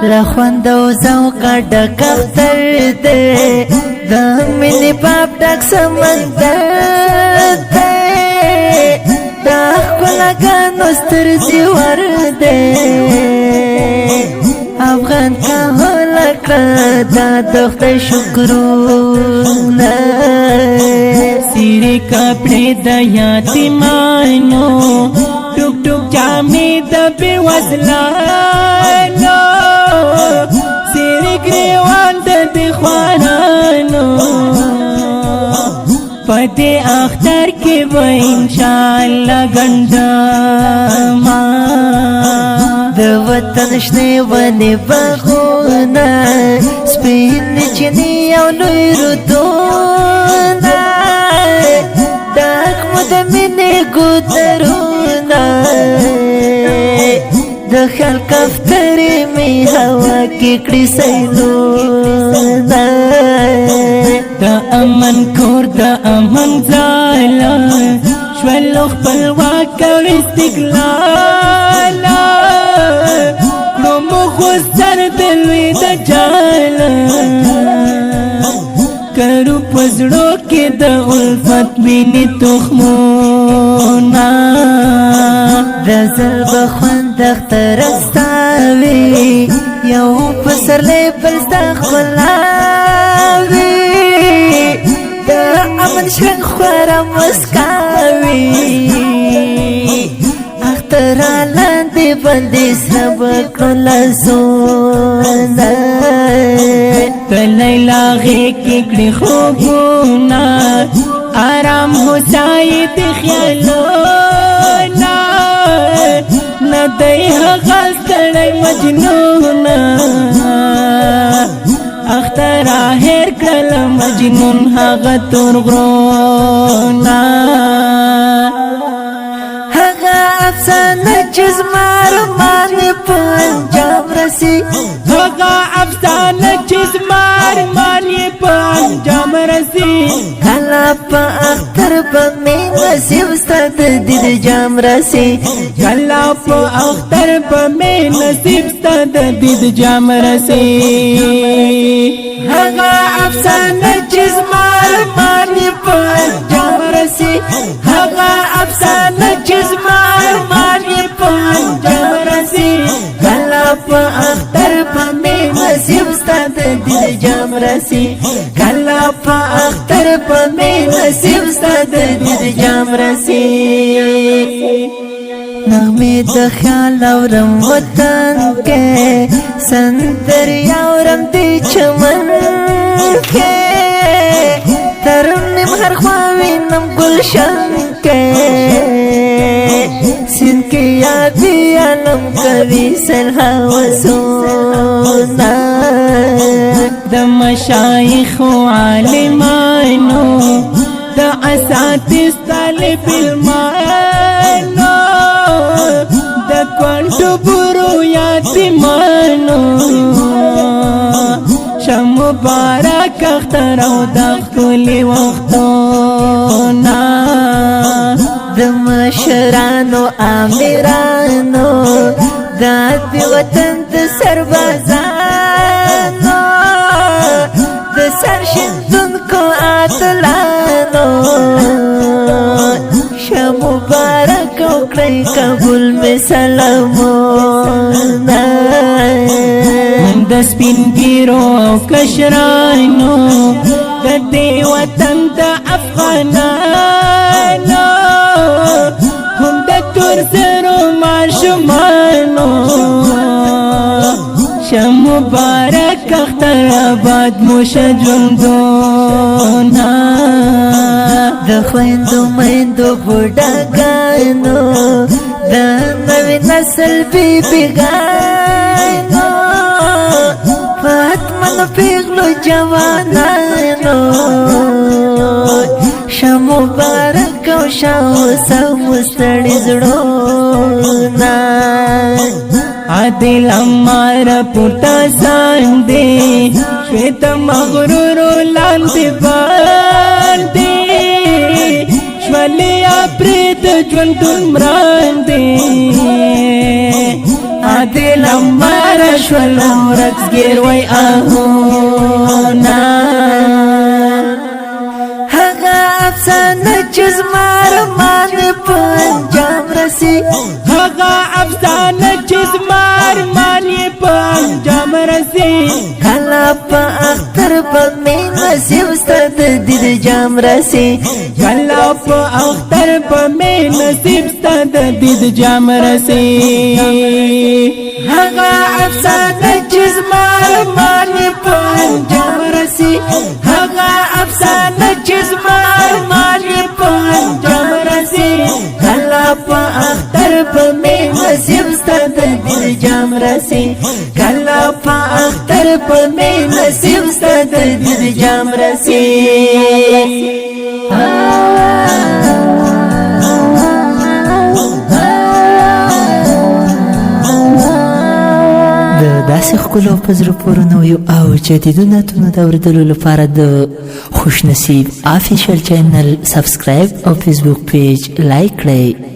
لخوند او ذوق ډک اختر دی د مینې پاپ ډک سمندر دی د ښکلاګانو ستر زیور دی افغان کا هلکړه دا د خدای شکرونه سیرې کپړې د یتیمانو ټوک ټوک جامې د بېوزلانو سیرې ګریوان د دې خوارانو په دې اختر کې به انشاءالله ګنډما د وطن شنې ونې باغونه سپین چینې او لوی رودونه ډک مو د مینې ګودرونه د خلک افترې مې هوا کې کړي سیلونه د امن کور د امن ځاله شولو خپلواک او استقلال کړو مو خو سر د لوی د جاله کرو په زړو کې د الفت وینې تخمونه د زړه به خوند اختر ستا وي یو پسرلی بل ستا ښکلا وي د امن شرنګ خوره مسکا وي اختره لاندې بندې سره به کړو لاسونه د لیلا غېږ کې کړي خوبونه آرام هوسایي د خیالونه نه دی هغه ستړی مجنونه اختره هېر کړل مجنون هغه تور غرونه هغه افسانه چې زما ارمان په انجام رسي هغه افسانه چې زما ارمان په انجام رسي کله په اختر به مې نصیب ستا د دید جام رسي کله په اختر به مې نصیب ستا د دید جام رسي هغه افسانه چې زما ارمان په انجام رسي هغه افسانه چې زما ارمان په انجام رسي کله په اختر به مې نصیب ستا د دید جام رسي کله په اختر به مې نصیب ستا د دید جام رسي نغمې د خیال اورم وطن کې سندرې اورم د چمن کې ترنم هر خوا وینم گلشن کې سین کې یادې عالم کوي سلها وسونا د مشایخ و عالمانو د اساتذ طالب علمانو د کونټو برو یتیمانو شه مبارک اختر او د ښکلي وختونه د مشرانو امیرانو د دې وطن د سربازانو د سر شیندونکو اتلانو شه مبارک او کړئ قبول مې سلامونه د سپین ګیرو او کشرانو د دې وطن د افغانانو هم د تور زرو ماشومانو شه مبارک اختر آباد مو شه ژوندونه د خویندو میندو بوډاګانو د نوي نسل بیبیګانو فاطمه پیغلو جوانانو شه مبارک او شه اوسه مستړي زړونه عادل امار پورتا ساندې شویت مغرور لاندې باندې شولې اپرید ژوند مران دی دل مر شول ورځګر وای آهونا هغه افسانه چې زما ارمان په انجام رسي هغه افسانه چې زما ارمان په انجام رسي کله په اختر په مې نصیب ستد دید جام رسي کله په اختر په مې نصیب ستد دید جام رسي هغه افسانه چې زما ارمان په انجام رسي هغه افسانه چې زما ارمان په انجام رسي کله په اختر په مې نصیب ستد دید جام رسي کله په اختر په مې نصیب ستد دید جام رسي داسې ښکلو په زړه پورې نویو او جدیدو نعتونو د اورېدلو لپاره د خوش نصیب آفیشل چینل سبسکرایب او فیسبوک پیج لایک کړئ.